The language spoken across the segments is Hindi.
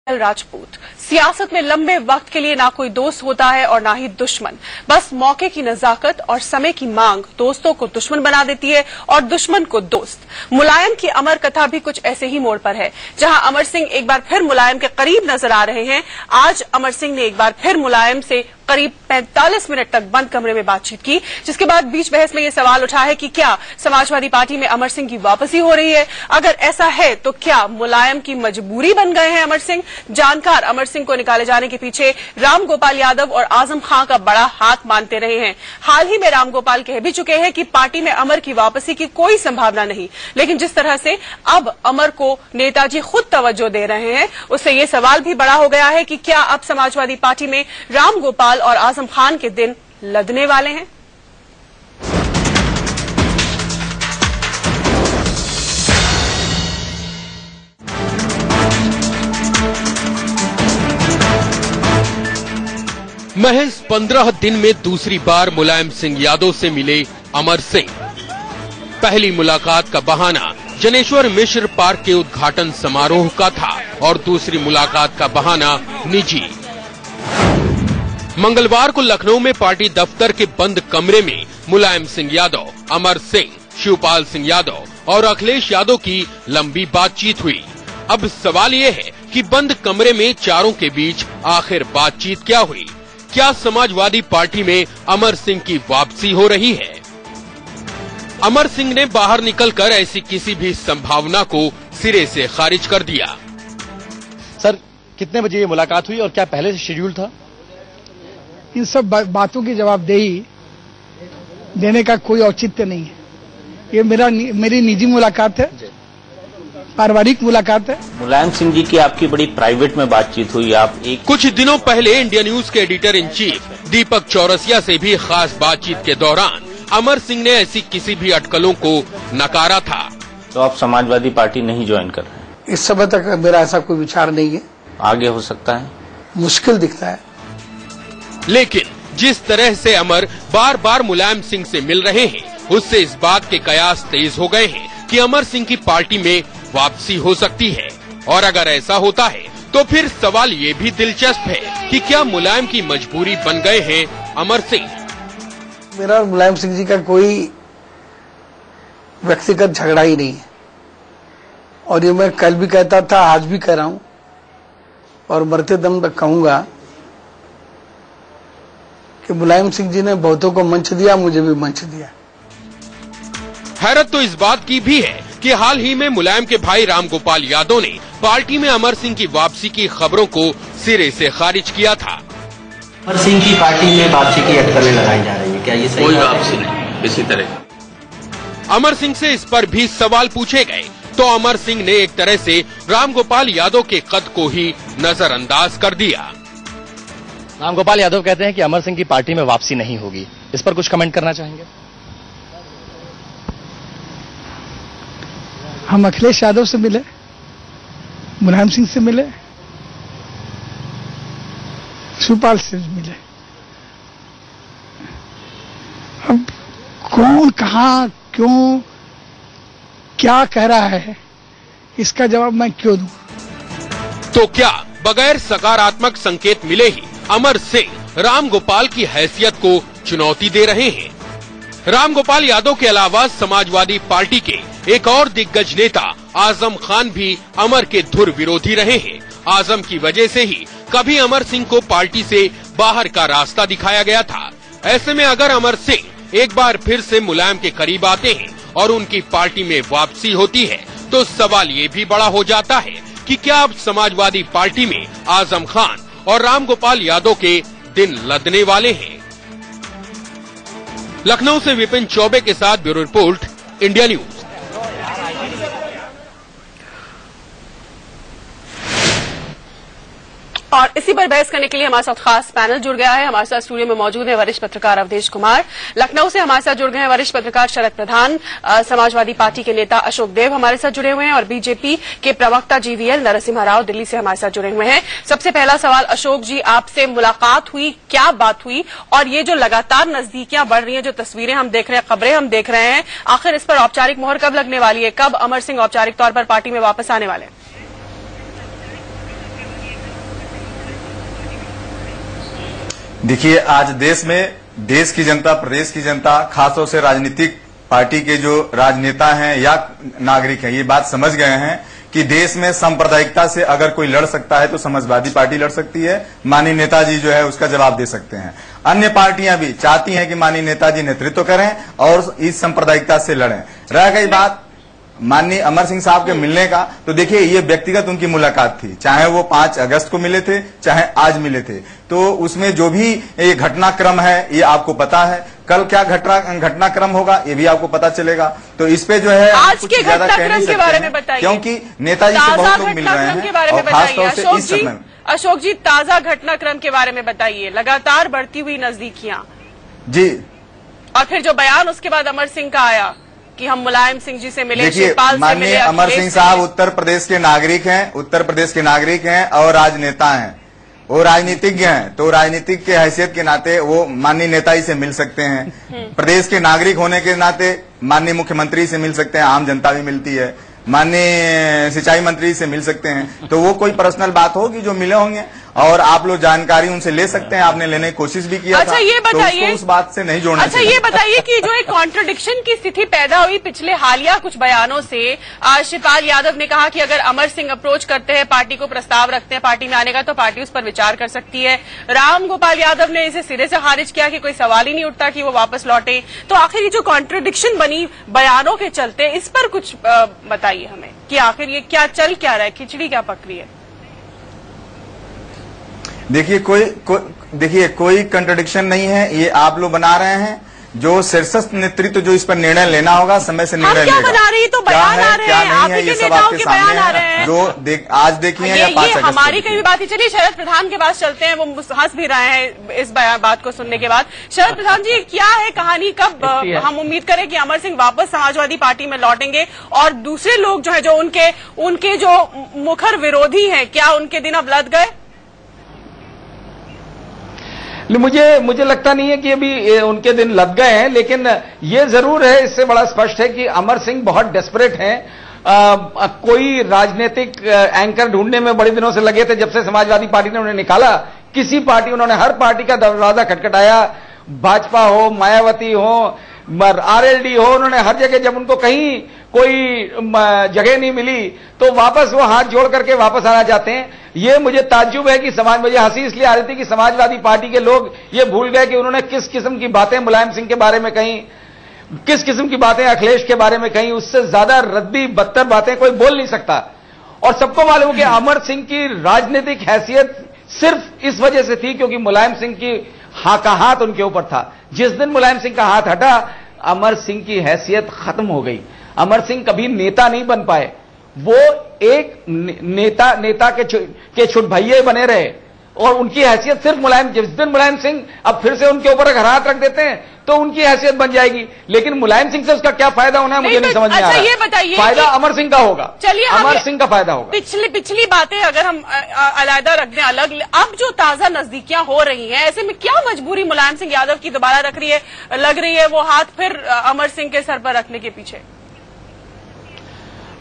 राजपूत सियासत में लंबे वक्त के लिए ना कोई दोस्त होता है और ना ही दुश्मन। बस मौके की नजाकत और समय की मांग दोस्तों को दुश्मन बना देती है और दुश्मन को दोस्त। मुलायम की अमर कथा भी कुछ ऐसे ही मोड़ पर है, जहां अमर सिंह एक बार फिर मुलायम के करीब नजर आ रहे हैं। आज अमर सिंह ने एक बार फिर मुलायम से करीब 45 मिनट तक बंद कमरे में बातचीत की, जिसके बाद बीच बहस में यह सवाल उठा है कि क्या समाजवादी पार्टी में अमर सिंह की वापसी हो रही है। अगर ऐसा है तो क्या मुलायम की मजबूरी बन गए हैं अमर सिंह। जानकार अमर सिंह को निकाले जाने के पीछे राम गोपाल यादव और आजम खां का बड़ा हाथ मानते रहे हैं। हाल ही में राम गोपाल कह भी चुके हैं कि पार्टी में अमर की वापसी की कोई संभावना नहीं, लेकिन जिस तरह से अब अमर को नेताजी खुद तवज्जो दे रहे हैं, उससे यह सवाल भी बड़ा हो गया है कि क्या अब समाजवादी पार्टी में राम गोपाल और आजम खान के दिन लदने वाले हैं। महज 15 दिन में दूसरी बार मुलायम सिंह यादव से मिले अमर सिंह। पहली मुलाकात का बहाना जनेश्वर मिश्र पार्क के उद्घाटन समारोह का था और दूसरी मुलाकात का बहाना निजी। मंगलवार को लखनऊ में पार्टी दफ्तर के बंद कमरे में मुलायम सिंह यादव, अमर सिंह, शिवपाल सिंह यादव और अखिलेश यादव की लंबी बातचीत हुई। अब सवाल ये है कि बंद कमरे में चारों के बीच आखिर बातचीत क्या हुई। क्या समाजवादी पार्टी में अमर सिंह की वापसी हो रही है। अमर सिंह ने बाहर निकलकर ऐसी किसी भी संभावना को सिरे से खारिज कर दिया। सर, कितने बजे ये मुलाकात हुई और क्या पहले से शेड्यूल था? इन सब बातों की जवाबदेही देने का कोई औचित्य नहीं है। ये मेरी निजी मुलाकात है, पारिवारिक मुलाकात है। मुलायम सिंह जी की आपकी बड़ी प्राइवेट में बातचीत हुई। आप कुछ दिनों पहले इंडिया न्यूज के एडिटर इन चीफ दीपक चौरसिया से भी खास बातचीत के दौरान अमर सिंह ने ऐसी किसी भी अटकलों को नकारा था। तो आप समाजवादी पार्टी नहीं ज्वाइन कर रहे हैं? इस समय तक मेरा ऐसा कोई विचार नहीं है। आगे हो सकता है? मुश्किल दिखता है। लेकिन जिस तरह से अमर बार बार मुलायम सिंह से मिल रहे हैं, उससे इस बात के कयास तेज हो गए हैं कि अमर सिंह की पार्टी में वापसी हो सकती है। और अगर ऐसा होता है तो फिर सवाल ये भी दिलचस्प है कि क्या मुलायम की मजबूरी बन गए हैं अमर सिंह। मेरा और मुलायम सिंह जी का कोई व्यक्तिगत झगड़ा ही नहीं है, और ये मैं कल भी कहता था, आज भी कह रहा हूं और मरते दम तक कहूंगा कि मुलायम सिंह जी ने बहुतों को मंच दिया, मुझे भी मंच दिया। हैरत तो इस बात की भी है कि हाल ही में मुलायम के भाई राम गोपाल यादव ने पार्टी में अमर सिंह की वापसी की खबरों को सिरे से खारिज किया था। अमर सिंह की पार्टी में वापसी की अटकलें लगाई जा रही है, क्या ये सही? कोई वापसी नहीं। इसी तरह अमर सिंह से इस पर भी सवाल पूछे गए तो अमर सिंह ने एक तरह से राम गोपाल यादव के कद को ही नजरअंदाज कर दिया। राम गोपाल यादव कहते हैं कि अमर सिंह की पार्टी में वापसी नहीं होगी। इस पर कुछ कमेंट करना चाहेंगे? हम अखिलेश यादव से मिले, मुलायम सिंह से मिले, शिवपाल से मिले। अब कौन, कहां, क्यों, क्या कह रहा है, इसका जवाब मैं क्यों दूं? तो क्या बगैर सकारात्मक संकेत मिले ही अमर सिंह राम गोपाल की हैसियत को चुनौती दे रहे हैं? राम गोपाल यादव के अलावा समाजवादी पार्टी के एक और दिग्गज नेता आजम खान भी अमर के धुर विरोधी रहे हैं। आजम की वजह से ही कभी अमर सिंह को पार्टी से बाहर का रास्ता दिखाया गया था। ऐसे में अगर अमर सिंह एक बार फिर से मुलायम के करीब आते हैं और उनकी पार्टी में वापसी होती है, तो सवाल ये भी बड़ा हो जाता है कि क्या अब समाजवादी पार्टी में आजम खान और राम गोपाल यादव के दिन लदने वाले हैं। लखनऊ से विपिन चौबे के साथ ब्यूरो रिपोर्ट, इंडिया न्यूज। और इसी पर बहस करने के लिए हमारे साथ खास पैनल जुड़ गया है। हमारे साथ स्टूडियो में मौजूद है वरिष्ठ पत्रकार अवधेश कुमार। लखनऊ से हमारे साथ जुड़ गए हैं वरिष्ठ पत्रकार शरद प्रधान। समाजवादी पार्टी के नेता अशोक देव हमारे साथ जुड़े हुए हैं और बीजेपी के प्रवक्ता जीवीएल नरसिम्हा राव दिल्ली से हमारे साथ जुड़े हुए हैं। सबसे पहला सवाल अशोक जी, आपसे मुलाकात हुई, क्या बात हुई, और ये जो लगातार नजदीकियां बढ़ रही हैं, जो तस्वीरें हम देख रहे हैं, खबरें हम देख रहे हैं, आखिर इस पर औपचारिक मोहर कब लगने वाली है? कब अमर सिंह औपचारिक तौर पर पार्टी में वापस आने वाले हैं? देखिए, आज देश की जनता, प्रदेश की जनता, खासतौर से राजनीतिक पार्टी के जो राजनेता हैं या नागरिक हैं, ये बात समझ गए हैं कि देश में सांप्रदायिकता से अगर कोई लड़ सकता है तो समाजवादी पार्टी लड़ सकती है। माननीय नेताजी जो है उसका जवाब दे सकते हैं। अन्य पार्टियां भी चाहती हैं कि माननीय नेताजी नेतृत्व करें और इस सांप्रदायिकता से लड़ें। रह गई बात माननीय अमर सिंह साहब के मिलने का, तो देखिए ये व्यक्तिगत उनकी मुलाकात थी, चाहे वो 5 अगस्त को मिले थे चाहे आज मिले थे, तो उसमें जो भी ये घटनाक्रम है ये आपको पता है। कल क्या घटनाक्रम होगा ये भी आपको पता चलेगा। तो इस पे जो है आज के घटनाक्रम के बारे में बताइए, क्योंकि नेताजी से बहुत लोग मिल रहे हैं और खासतौर से इस समय। अशोक जी, ताजा घटनाक्रम के बारे में बताइए। लगातार बढ़ती हुई नजदीकियां जी, और फिर जो बयान उसके बाद अमर सिंह का आया कि हम मुलायम सिंह जी से मिले, देखिए माननीय अमर सिंह साहब उत्तर प्रदेश के नागरिक हैं और राजनेता हैं, वो राजनीतिज्ञ हैं, तो राजनीतिक के हैसियत के नाते वो माननीय नेता से मिल सकते हैं। प्रदेश के नागरिक होने के नाते माननीय मुख्यमंत्री से मिल सकते हैं, आम जनता भी मिलती है, माननीय सिंचाई मंत्री से मिल सकते हैं। तो वो कोई पर्सनल बात होगी जो मिले होंगे और आप लोग जानकारी उनसे ले सकते हैं। आपने लेने की कोशिश भी किया था, ये बताइए, तो उस बात से नहीं जोड़ना चाहिए। ये बताइए कि जो एक कॉन्ट्रडिक्शन की स्थिति पैदा हुई पिछले हालिया कुछ बयानों से, आज शिवपाल यादव ने कहा कि अगर अमर सिंह अप्रोच करते हैं, पार्टी को प्रस्ताव रखते हैं पार्टी में आने का, तो पार्टी उस पर विचार कर सकती है। राम गोपाल यादव ने इसे सिरे से खारिज किया कि कोई सवाल ही नहीं उठता कि वो वापस लौटे। तो आखिर ये जो कॉन्ट्रडिक्शन बनी बयानों के चलते, इस पर कुछ बताइए हमें कि आखिर ये क्या चल क्या रहा है, खिचड़ी क्या पक रही है? देखिए कोई कंट्रडिक्शन नहीं है, ये आप लोग बना रहे हैं। जो शीर्षस्थ नेतृत्व जो इस पर निर्णय लेना होगा समय से निर्णय लेगा। बना रही तो बयान आ रहे हैं, आप ही के नेताओं के बयान आ रहे हैं जो आज देखिए या 5 अगस्त हमारी कई बात ही। चलिए शरद प्रधान के पास चलते हैं, वो हंस भी रहे हैं इस बात को सुनने के बाद। शरद प्रधान जी, क्या है कहानी, कब हम उम्मीद करें कि अमर सिंह वापस समाजवादी पार्टी में लौटेंगे और दूसरे लोग जो है जो उनके जो मुखर विरोधी हैं, क्या उनके दिन अब लद गए? मुझे लगता नहीं है कि अभी उनके दिन लग गए हैं, लेकिन ये जरूर है, इससे बड़ा स्पष्ट है कि अमर सिंह बहुत डेस्परेट हैं। कोई राजनीतिक एंकर ढूंढने में बड़े दिनों से लगे थे, जब से समाजवादी पार्टी ने उन्हें निकाला। उन्होंने हर पार्टी का दरवाजा खटखटाया, भाजपा हो, मायावती हो, आरएलडी हो, उन्होंने हर जगह, जब उनको कहीं कोई जगह नहीं मिली तो वापस वो हाथ जोड़ करके वापस आना चाहते हैं। ये मुझे ताज्जुब है कि मुझे हंसी इसलिए आ रही थी कि समाजवादी पार्टी के लोग ये भूल गए कि उन्होंने किस किस्म की बातें मुलायम सिंह के बारे में कही, किस किस्म की बातें अखिलेश के बारे में कही। उससे ज्यादा रद्दी बदतर बातें कोई बोल नहीं सकता। और सबको मालूम है कि अमर सिंह की राजनीतिक हैसियत सिर्फ इस वजह से थी क्योंकि मुलायम सिंह की का हाथ उनके ऊपर था। जिस दिन मुलायम सिंह का हाथ हटा, अमर सिंह की हैसियत खत्म हो गई। अमर सिंह कभी नेता नहीं बन पाए, वो एक नेता के छुटभैये बने रहे और उनकी हैसियत सिर्फ जिस दिन मुलायम सिंह अब फिर से उनके ऊपर अगर हाथ रख देते हैं तो उनकी हैसियत बन जाएगी। लेकिन मुलायम सिंह से उसका क्या फायदा होना है मुझे नहीं समझ में आ रहा। ये बताइए, फायदा अमर सिंह का होगा। चलिए, अमर सिंह का फायदा होगा। पिछली बातें अगर हम अलग रख दें अलग, अब जो ताजा नजदीकियां हो रही हैं, ऐसे में क्या मजबूरी मुलायम सिंह यादव की दोबारा लग रही है वो हाथ फिर अमर सिंह के सर पर रखने के पीछे?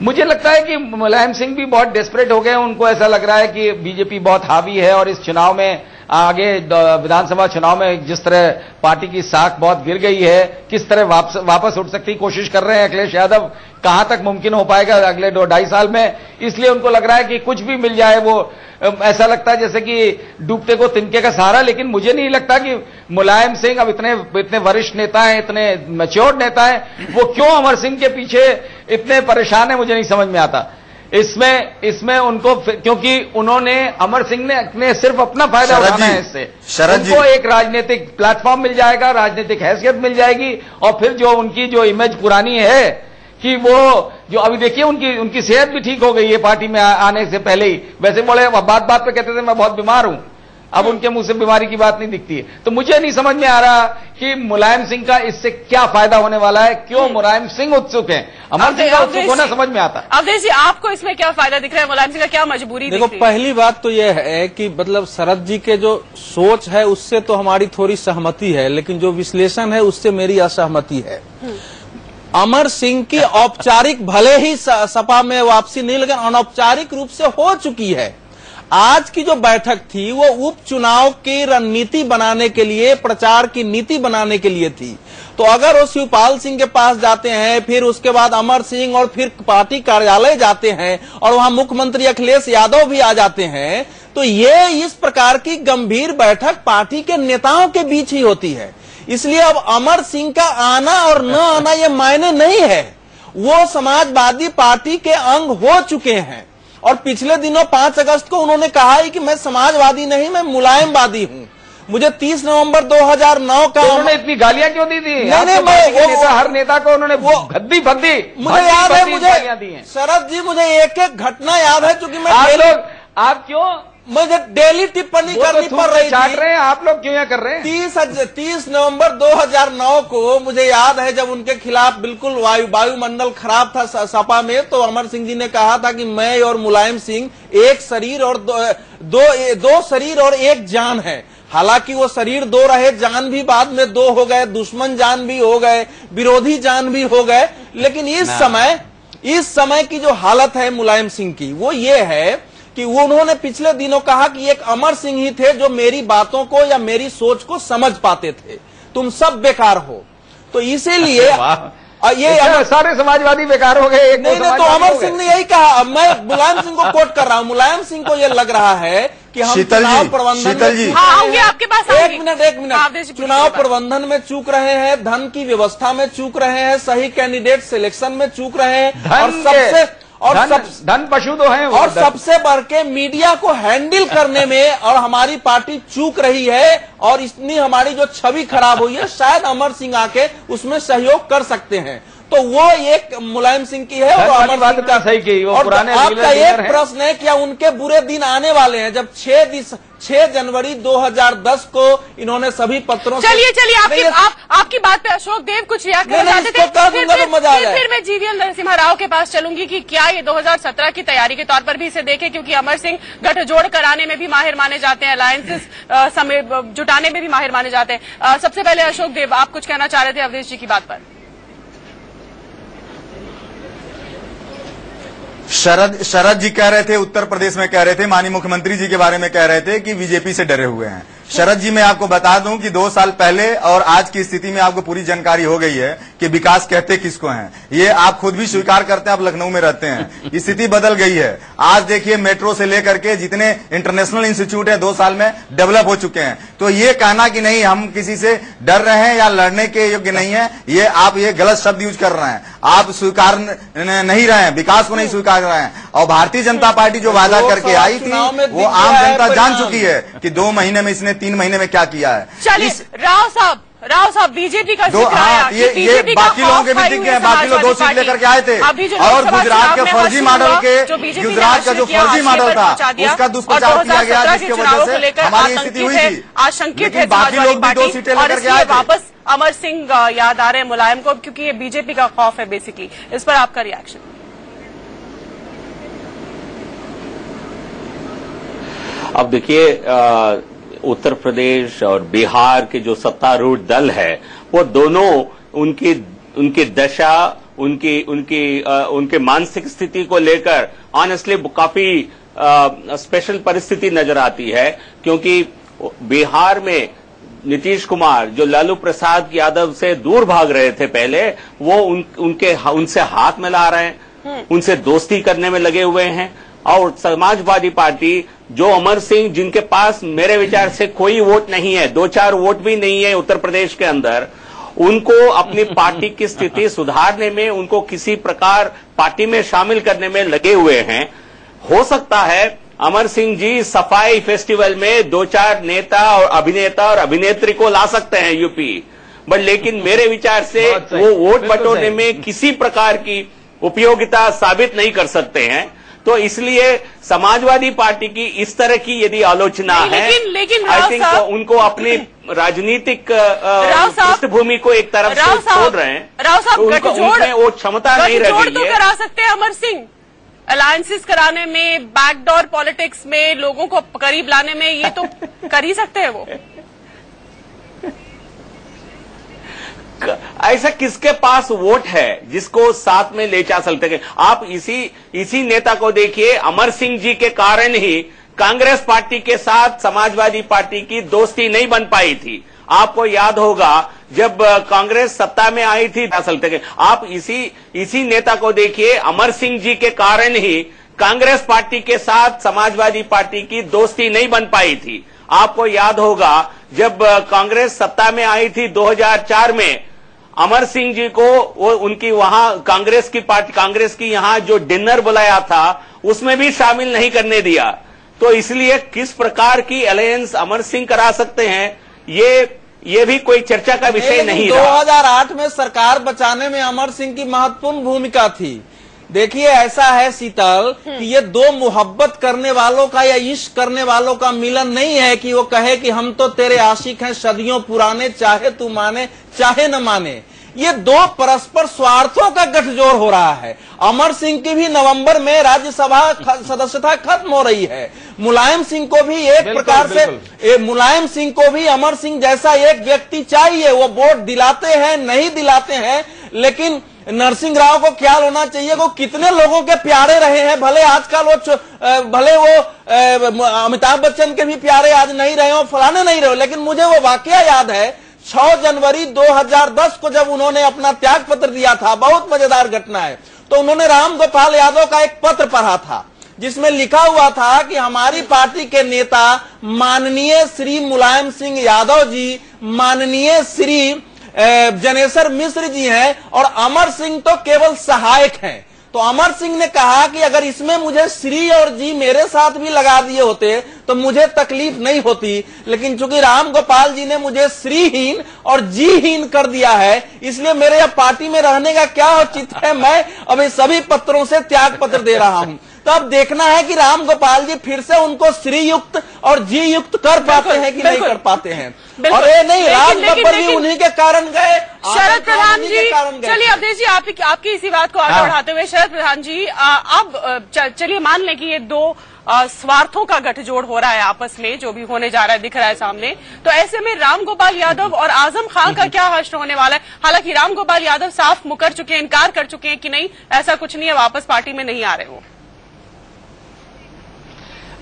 मुझे लगता है कि मुलायम सिंह भी बहुत डेस्परेट हो गए। उनको ऐसा लग रहा है कि बीजेपी बहुत हावी है और इस चुनाव में आगे विधानसभा चुनाव में जिस तरह पार्टी की साख बहुत गिर गई है, किस तरह वापस उठ सकती कोशिश कर रहे हैं अखिलेश यादव। कहां तक मुमकिन हो पाएगा अगले 2-2.5 साल में, इसलिए उनको लग रहा है कि कुछ भी मिल जाए। वो ऐसा लगता है जैसे कि डूबते को तिनके का सहारा। लेकिन मुझे नहीं लगता कि मुलायम सिंह अब इतने वरिष्ठ नेता हैं, इतने मैच्योर्ड नेता हैं, वो क्यों अमर सिंह के पीछे इतने परेशान है, मुझे नहीं समझ में आता। इसमें उनको, क्योंकि उन्होंने अमर सिंह ने सिर्फ अपना फायदा उठाना है इससे। उनको एक राजनीतिक प्लेटफॉर्म मिल जाएगा, राजनीतिक हैसियत मिल जाएगी और फिर जो उनकी जो इमेज पुरानी है कि वो जो अभी देखिए उनकी सेहत भी ठीक हो गई है पार्टी में आने से पहले ही। वैसे बोले बात पे कहते थे मैं बहुत बीमार हूं, अब उनके मुंह से बीमारी की बात नहीं दिखती है। तो मुझे नहीं समझ में आ रहा कि मुलायम सिंह का इससे क्या फायदा होने वाला है, क्यों मुलायम सिंह उत्सुक है। अमर सिंह का उत्सुक होना समझ में आता है। अवधेश जी, आपको इसमें क्या फायदा दिख रहा है? मुलायम सिंह का क्या मजबूरी? देखो, पहली बात तो यह है कि मतलब शरद जी के जो सोच है उससे तो हमारी थोड़ी सहमति है, लेकिन जो विश्लेषण है उससे मेरी असहमति है। अमर सिंह की औपचारिक भले ही सपा में वापसी नहीं, लेकिन अनौपचारिक रूप से हो चुकी है। आज की जो बैठक थी वो उपचुनाव की रणनीति बनाने के लिए, प्रचार की नीति बनाने के लिए थी। तो अगर वो शिवपाल सिंह के पास जाते हैं, फिर उसके बाद अमर सिंह और फिर पार्टी कार्यालय जाते हैं और वहां मुख्यमंत्री अखिलेश यादव भी आ जाते हैं, तो ये इस प्रकार की गंभीर बैठक पार्टी के नेताओं के बीच ही होती है। इसलिए अब अमर सिंह का आना और न आना ये मायने नहीं है, वो समाजवादी पार्टी के अंग हो चुके हैं। और पिछले दिनों 5 अगस्त को उन्होंने कहा है कि मैं समाजवादी नहीं, मैं मुलायमवादी हूं। मुझे 30 नवंबर 2009 का उन्होंने इतनी गालियां क्यों दी थी? नहीं, हर नेता को उन्होंने वो गद्दी फद्दी मुझे याद है, मुझे शरद जी मुझे एक एक घटना याद है, क्योंकि मैं आप क्यों मुझे डेली टिप्पणी करनी पड़ रही थी। रहे हैं आप लोग क्यों यहाँ कर रहे हैं? 30 नवंबर 2009 को मुझे याद है, जब उनके खिलाफ बिल्कुल वायुमंडल खराब था सपा में, तो अमर सिंह जी ने कहा था कि मैं और मुलायम सिंह एक शरीर और दो शरीर और एक जान है। हालांकि वो शरीर 2 रहे, जान भी बाद में 2 हो गए, दुश्मन जान भी हो गए, विरोधी जान भी हो गए। लेकिन इस समय की जो हालत है मुलायम सिंह की, वो ये है कि वो उन्होंने पिछले दिनों कहा कि एक अमर सिंह ही थे जो मेरी बातों को या मेरी सोच को समझ पाते थे, तुम सब बेकार हो। तो इसीलिए ये सारे समाजवादी बेकार हो गए। नहीं, तो अमर सिंह ने यही कहा। मैं मुलायम सिंह को कोट कर रहा हूं। मुलायम सिंह को यह लग रहा है कि हम चुनाव प्रबंधन में आपके पास एक मिनट चुनाव प्रबंधन में चूक रहे हैं, धन की व्यवस्था में चूक रहे हैं, सही कैंडिडेट सिलेक्शन में चूक रहे हैं, और धन पशु तो है, और सबसे बढ़ के मीडिया को हैंडल करने में और हमारी पार्टी चूक रही है, और इतनी हमारी जो छवि खराब हुई है, शायद अमर सिंह आके उसमें सहयोग कर सकते हैं। तो वो एक मुलायम सिंह की है और अमर बात का सही की। वो पुराने आपका एक प्रश्न है, क्या उनके बुरे दिन आने वाले हैं? जब 6 जनवरी 2010 को इन्होंने सभी पत्रों चलिए आपकी बात पे अशोक देव कुछ रिएक्ट करना चाहते थे। फिर मैं जीवीएल नरसिम्हा राव के पास चलूंगी कि क्या ये 2017 की तैयारी के तौर पर भी इसे देखें, क्योंकि अमर सिंह गठजोड़ कराने में भी माहिर माने जाते हैं, अलायंसेस जुटाने में भी माहिर माने जाते हैं। सबसे पहले अशोक देव, आप कुछ कहना चाह रहे थे अवधेश जी की बात पर। शरद जी कह रहे थे, उत्तर प्रदेश में कह रहे थे, माननीय मुख्यमंत्री जी के बारे में कह रहे थे कि बीजेपी से डरे हुए हैं। शरद जी, मैं आपको बता दूं कि 2 साल पहले और आज की स्थिति में आपको पूरी जानकारी हो गई है कि विकास कहते किसको हैं। ये आप खुद भी स्वीकार करते हैं, आप लखनऊ में रहते हैं। स्थिति बदल गई है। आज देखिए, मेट्रो से लेकर के जितने इंटरनेशनल इंस्टीट्यूट है 2 साल में डेवलप हो चुके हैं। तो ये कहना कि नहीं हम किसी से डर रहे हैं या लड़ने के योग्य नहीं है, ये आप ये गलत शब्द यूज कर रहे हैं। आप स्वीकार नहीं रहे हैं, विकास को नहीं स्वीकार रहे हैं। और भारतीय जनता पार्टी जो वादा करके आई थी, वो आम जनता जान चुकी है कि 2 महीने में इसने 3 महीने में क्या किया है। चलिए राव साहब बीजेपी का जिक्र आया, ये बाकी लोगों के भी दिख गए, बाकी लोग 2 सीट लेकर के आए थे। और गुजरात के फर्जी मॉडल के, गुजरात का जो फर्जी मॉडल था उसका दुष्प्रचार किया गया, जिसकी वजह से हमारी स्थिति हुई थी। आशंकित है बाकी लोग भी 2 सीटें लेकर के आए थे। वापस अमर सिंह याद आ रहे हैं मुलायम को, क्योंकि ये बीजेपी का खौफ है बेसिकली। इस पर आपका रिएक्शन? अब देखिए, उत्तर प्रदेश और बिहार के जो सत्तारूढ़ दल है, वो दोनों उनकी दशा, उनके मानसिक स्थिति को लेकर ऑनेस्टली काफी स्पेशल परिस्थिति नजर आती है। क्योंकि बिहार में नीतीश कुमार, जो लालू प्रसाद यादव से दूर भाग रहे थे पहले, वो उनसे हाथ मिला रहे हैं, उनसे दोस्ती करने में लगे हुए हैं। और समाजवादी पार्टी, जो अमर सिंह, जिनके पास मेरे विचार से कोई वोट नहीं है, 2-4 वोट भी नहीं है उत्तर प्रदेश के अंदर, उनको अपनी पार्टी की स्थिति सुधारने में, उनको किसी प्रकार पार्टी में शामिल करने में लगे हुए हैं। हो सकता है अमर सिंह जी सफाई फेस्टिवल में 2-4 नेता और अभिनेत्री को ला सकते हैं यूपी, बट लेकिन मेरे विचार से वो वोट बटोरने में किसी प्रकार की उपयोगिता साबित नहीं कर सकते हैं। तो इसलिए समाजवादी पार्टी की इस तरह की यदि आलोचना है, लेकिन आई थिंक उनको अपनी राजनीतिक पृष्ठभूमि को एक तरफ से छोड़ रहे हैं। राव साहब, उनमें वो क्षमता नहीं रह गई तो करा सकते हैं अमर सिंह, अलायंसेस कराने में, बैकडोर पॉलिटिक्स में, लोगों को करीब लाने में, ये तो कर ही सकते हैं वो। ऐसा किसके पास वोट है जिसको साथ में ले जा सकते हैं? आप इसी नेता को देखिए, अमर सिंह जी के कारण ही कांग्रेस पार्टी के साथ समाजवादी पार्टी की दोस्ती नहीं बन पाई थी। आपको याद होगा जब कांग्रेस सत्ता में आई थी असल तक, आप इसी नेता को देखिए, अमर सिंह जी के कारण ही कांग्रेस पार्टी के साथ समाजवादी पार्टी की दोस्ती नहीं बन पाई थी। आपको याद होगा जब कांग्रेस सत्ता में आई थी 2004 में, अमर सिंह जी को वो उनकी वहां कांग्रेस की यहां जो डिनर बुलाया था उसमें भी शामिल नहीं करने दिया। तो इसलिए किस प्रकार की अलायंस अमर सिंह करा सकते हैं, ये भी कोई चर्चा का विषय नहीं रहा। 2008 में सरकार बचाने में अमर सिंह की महत्वपूर्ण भूमिका थी। देखिए ऐसा है शीतल कि ये दो मोहब्बत करने वालों का या इश्क करने वालों का मिलन नहीं है कि वो कहे कि हम तो तेरे आशिक हैं सदियों पुराने, चाहे तू माने चाहे न माने। ये दो परस्पर स्वार्थों का गठजोड़ हो रहा है। अमर सिंह की भी नवंबर में राज्यसभा सदस्यता खत्म हो रही है। मुलायम सिंह को भी एक प्रकार से मुलायम सिंह को भी अमर सिंह जैसा एक व्यक्ति चाहिए। वो वोट दिलाते हैं नहीं दिलाते हैं, लेकिन नरसिंह राव को ख्याल होना चाहिए वो कितने लोगों के प्यारे रहे हैं। भले आजकल वो अमिताभ बच्चन के भी प्यारे आज नहीं रहे हो, फलाने नहीं रहे, लेकिन मुझे वो वाकया याद है 6 जनवरी 2010 को जब उन्होंने अपना त्याग पत्र दिया था। बहुत मजेदार घटना है। तो उन्होंने राम गोपाल यादव का एक पत्र पढ़ा था जिसमें लिखा हुआ था कि हमारी पार्टी के नेता माननीय श्री मुलायम सिंह यादव जी, माननीय श्री जनेश्वर मिश्र जी हैं और अमर सिंह तो केवल सहायक हैं। तो अमर सिंह ने कहा कि अगर इसमें मुझे श्री और जी मेरे साथ भी लगा दिए होते तो मुझे तकलीफ नहीं होती, लेकिन चूंकि राम गोपाल जी ने मुझे श्रीहीन और जीहीन कर दिया है, इसलिए मेरे यह पार्टी में रहने का क्या औचित्य है। मैं अब इस सभी पत्रों से त्याग पत्र दे रहा हूं। तो अब देखना है कि राम गोपाल जी फिर से उनको श्री युक्त और जी युक्त कर पाते हैं कि नहीं कर पाते हैं। और ये नहीं, राज बब्बर भी उन्हीं के कारण गए, शरद प्रधान जी। चलिए अवधेश जी आपकी इसी बात को आगे बढ़ाते हुए शरद प्रधान जी, अब चलिए मान लें कि ये दो स्वार्थों का गठजोड़ हो रहा है आपस में, जो भी होने जा रहा है दिख रहा है सामने। तो ऐसे में राम गोपाल यादव और आजम खान का क्या हश्र होने वाला है? हालांकि राम गोपाल यादव साफ मुकर चुके हैं, इनकार कर चुके हैं कि नहीं ऐसा कुछ नहीं है, वापस पार्टी में नहीं आ रहे हो।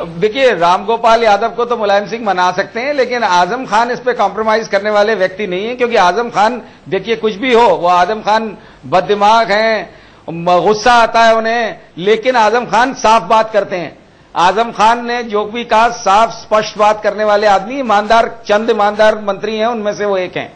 देखिए, रामगोपाल यादव को तो मुलायम सिंह मना सकते हैं, लेकिन आजम खान इस पे कॉम्प्रोमाइज करने वाले व्यक्ति नहीं है। क्योंकि आजम खान, देखिए कुछ भी हो, वो आजम खान बददिमाग हैं, गुस्सा आता है उन्हें, लेकिन आजम खान साफ बात करते हैं। आजम खान ने जो भी कहा साफ स्पष्ट बात करने वाले आदमी, ईमानदार, चंद ईमानदार मंत्री हैं, उनमें से वो एक हैं।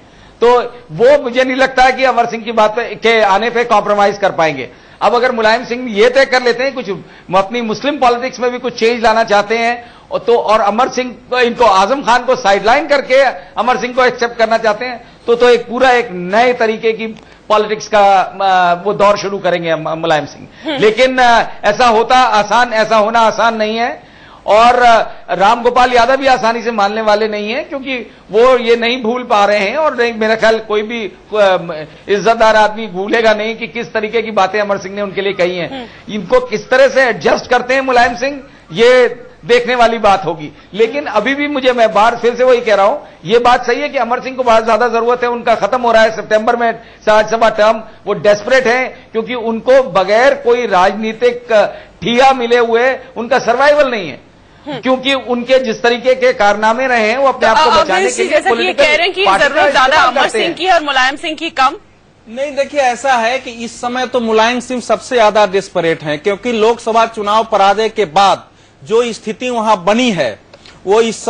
तो वो मुझे नहीं लगता है कि अमर सिंह की बात के आने पे कॉम्प्रोमाइज कर पाएंगे। अब अगर मुलायम सिंह ये तय कर लेते हैं कुछ अपनी मुस्लिम पॉलिटिक्स में भी कुछ चेंज लाना चाहते हैं तो, और अमर सिंह इनको आजम खान को साइडलाइन करके अमर सिंह को एक्सेप्ट करना चाहते हैं तो एक पूरा एक नए तरीके की पॉलिटिक्स का वो दौर शुरू करेंगे मुलायम सिंह। लेकिन ऐसा होना आसान नहीं है और रामगोपाल यादव भी आसानी से मानने वाले नहीं है, क्योंकि वो ये नहीं भूल पा रहे हैं और मेरा ख्याल कोई भी इज्जतदार आदमी भूलेगा नहीं कि किस तरीके की बातें अमर सिंह ने उनके लिए कही हैं। इनको किस तरह से एडजस्ट करते हैं मुलायम सिंह, ये देखने वाली बात होगी। लेकिन अभी भी मैं बार फिर से वही कह रहा हूं, ये बात सही है कि अमर सिंह को बहुत ज्यादा जरूरत है। उनका खत्म हो रहा है सितंबर में राज्यसभा टर्म, वो डेस्परेट है क्योंकि उनको बगैर कोई राजनीतिक ठिया मिले हुए उनका सर्वाइवल नहीं है, क्योंकि उनके जिस तरीके के कारनामे रहे हैं वो अपने आप को बचाने के लिए जैसा कि कह रहे हैं कि जरूरत ज्यादा अमर सिंह की और मुलायम सिंह की कम। नहीं, देखिए ऐसा है कि इस समय तो मुलायम सिंह सबसे ज्यादा डेस्परेट हैं, क्योंकि लोकसभा चुनाव पराजय के बाद जो स्थिति वहां बनी है वो इस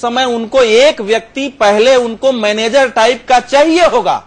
समय उनको एक व्यक्ति पहले उनको मैनेजर टाइप का चाहिए होगा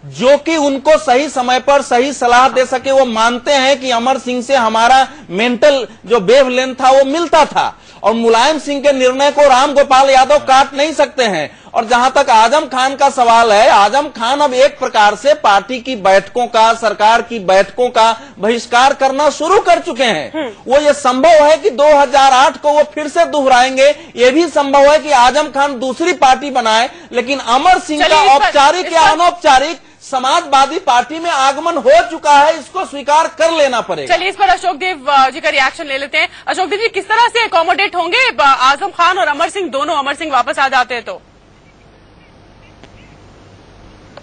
जो कि उनको सही समय पर सही सलाह दे सके। वो मानते हैं कि अमर सिंह से हमारा मेंटल जो वेवलेंथ था वो मिलता था और मुलायम सिंह के निर्णय को राम गोपाल यादव काट नहीं सकते हैं। और जहां तक आजम खान का सवाल है, आजम खान अब एक प्रकार से पार्टी की बैठकों का, सरकार की बैठकों का बहिष्कार करना शुरू कर चुके हैं। वो ये संभव है कि 2008 को वो फिर से दोहराएंगे, ये भी संभव है कि आजम खान दूसरी पार्टी बनाए, लेकिन अमर सिंह का औपचारिक या अनौपचारिक समाजवादी पार्टी में आगमन हो चुका है, इसको स्वीकार कर लेना पड़ेगा। चलिए इस पर अशोक देव जी का रिएक्शन ले लेते हैं। अशोक देव जी, किस तरह से अकोमोडेट होंगे आजम खान और अमर सिंह दोनों? अमर सिंह वापस आ जाते हैं तो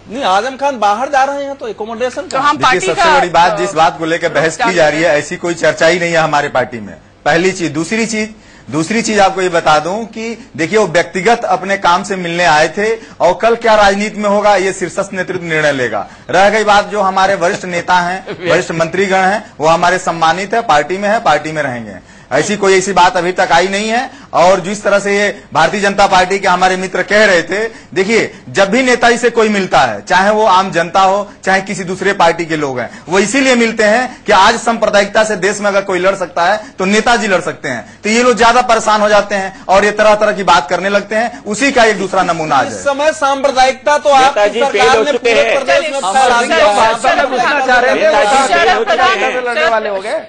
नहीं, आजम खान बाहर जा रहे हैं तो एकोमोडेशन तो हम पार्टी सबसे बड़ी बात, जिस बात को लेकर बहस की जा रही है, ऐसी कोई चर्चा ही नहीं है हमारे पार्टी में। पहली चीज। दूसरी चीज आपको ये बता दूं कि देखिए, वो व्यक्तिगत अपने काम से मिलने आए थे और कल क्या राजनीति में होगा ये शीर्षस्थ नेतृत्व निर्णय लेगा। रह गई बात, जो हमारे वरिष्ठ नेता हैं, वरिष्ठ मंत्रीगण हैं, वो हमारे सम्मानित है, पार्टी में रहेंगे। ऐसी बात अभी तक आई नहीं है। और जिस तरह से ये भारतीय जनता पार्टी के हमारे मित्र कह रहे थे, देखिए जब भी नेताजी से कोई मिलता है, चाहे वो आम जनता हो, चाहे किसी दूसरे पार्टी के लोग हैं, वो इसीलिए मिलते हैं कि आज सांप्रदायिकता से देश में अगर कोई लड़ सकता है तो नेताजी लड़ सकते हैं। तो ये लोग ज्यादा परेशान हो जाते हैं और ये तरह तरह की बात करने लगते हैं। उसी का एक दूसरा नमूना आज है। इस समय सांप्रदायिकता तो आपकी सरकार ने पूरे प्रदेश में फैला दिया।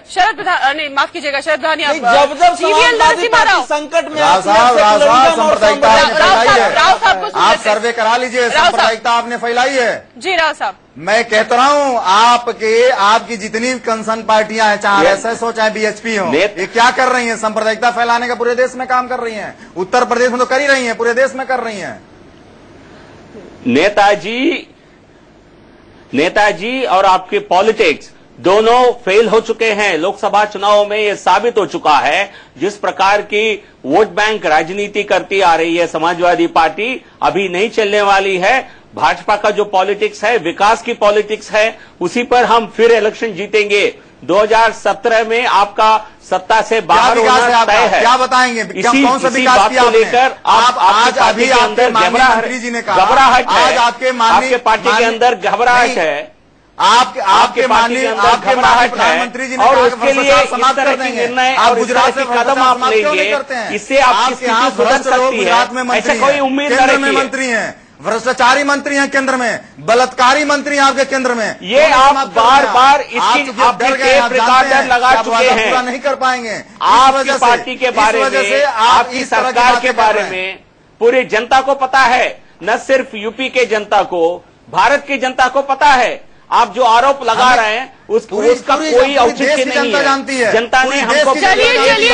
शरद प्रधान, माफ कीजिएगा शरद प्रधान, जब समाजवादी पार्टी संकट में आप सर्वे करा लीजिए, सांप्रदायिकता आपने फैलाई है। जी राव साहब, मैं कहता रहा हूँ, आपकी जितनी कंसर्न पार्टियां हैं, चाहे आरएसएस हो चाहे बीएचपी हो, ये क्या कर रही हैं? सांप्रदायिकता फैलाने का पूरे देश में काम कर रही हैं। उत्तर प्रदेश में तो कर ही रही हैं, पूरे देश में कर रही हैं। नेताजी और आपके पॉलिटिक्स दोनों फेल हो चुके हैं। लोकसभा चुनाव में यह साबित हो चुका है, जिस प्रकार की वोट बैंक राजनीति करती आ रही है समाजवादी पार्टी, अभी नहीं चलने वाली है। भाजपा का जो पॉलिटिक्स है, विकास की पॉलिटिक्स है, उसी पर हम फिर इलेक्शन जीतेंगे। 2017 में आपका सत्ता से बाहर होना तय है। क्या बताएंगे? कौन सा विकास किया आपने? लेकर आज अभी आपके माननीय मंत्री जी ने कहा, घबराहट है, आज आपके पार्टी के अंदर घबराहट है, आपके माननीय प्रधानमंत्री जी ने और उसके लिए इस तरह के निर्णय और गुजरात के कदम आप लेंगे, इससे आपकी स्थिति सुधर सकती है। ऐसा कोई उम्मीद न रखिए। मंत्री हैं, भ्रष्टाचारी मंत्री हैं केंद्र में, बलात्कारी मंत्री हैं आपके केंद्र में। ये आप बार इसकी रिकॉर्डर लगा चुके हैं, पूरा नहीं कर पाएंगे। आपकी पार्टी के बारे में, आपकी सरकार के बारे में पूरी जनता को पता है, न सिर्फ यूपी के जनता को, भारत की जनता को पता है। आप जो आरोप लगा रहे हैं उसका कोई औचित्य नहीं है। जानती है जनता ने हमको चलिए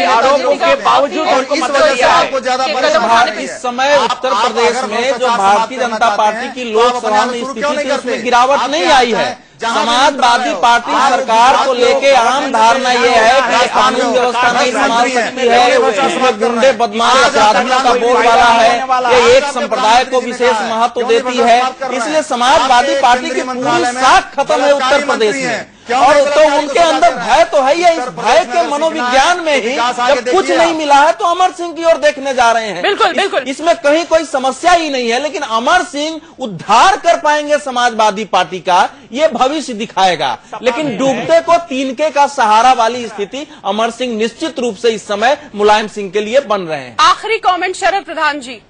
आरोपों के बावजूद उनको मदद दिया है। इस समय उत्तर प्रदेश में जो भारतीय जनता पार्टी की लोकसभा में स्थिति थी, उसमें गिरावट नहीं आई है। समाजवादी पार्टी सरकार को लेके आम धारणा ये है कि कानून व्यवस्था नहीं संभाल सकती है, इसमें गुंडे बदमाश अपराधियों का बोलबाला है, ये एक संप्रदाय को विशेष महत्व देती है। इसलिए समाजवादी पार्टी की पूरी साख खत्म है उत्तर प्रदेश में। और तो उनके अंदर भय तो है ही है। इस भय के मनोविज्ञान में ही जब कुछ नहीं मिला है तो अमर सिंह की ओर देखने जा रहे हैं। बिल्कुल। इसमें कहीं कोई समस्या ही नहीं है, लेकिन अमर सिंह उद्धार कर पाएंगे समाजवादी पार्टी का, ये भविष्य दिखाएगा। लेकिन डूबते को तिनके का सहारा वाली स्थिति अमर सिंह निश्चित रूप से इस समय मुलायम सिंह के लिए बन रहे हैं। आखिरी कमेंट शरद प्रधान जी।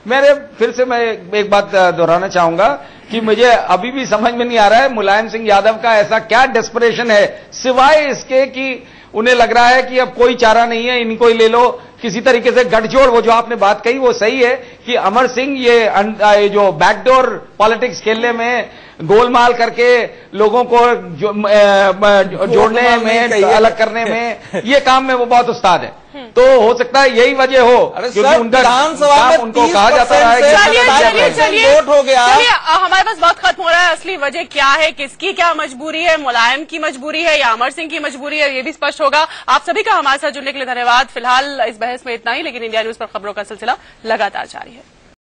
मेरे फिर से मैं एक बात दोहराना चाहूंगा कि मुझे अभी भी समझ में नहीं आ रहा है मुलायम सिंह यादव का ऐसा क्या डेस्परेशन है, सिवाय इसके कि उन्हें लग रहा है कि अब कोई चारा नहीं है, इनको ही ले लो। किसी तरीके से गठजोड़, वो जो आपने बात कही वो सही है कि अमर सिंह ये जो बैकडोर पॉलिटिक्स खेलने में, गोलमाल करके लोगों को जोड़ने में, अलग करने में, ये काम में वो बहुत उस्ताद है। तो हो सकता है यही वजह हो, क्योंकि उनका विधानसभा में उनको कहा जाता है चलिए वोट हो गया। हमारे पास वक्त खत्म हो रहा है। असली वजह क्या है, किसकी क्या मजबूरी है, मुलायम की मजबूरी है या अमर सिंह की मजबूरी है, ये भी स्पष्ट होगा। आप सभी का हमारे साथ जुड़ने के लिए धन्यवाद। फिलहाल इस बहस में इतना ही, लेकिन इंडिया न्यूज पर खबरों का सिलसिला लगातार जारी है।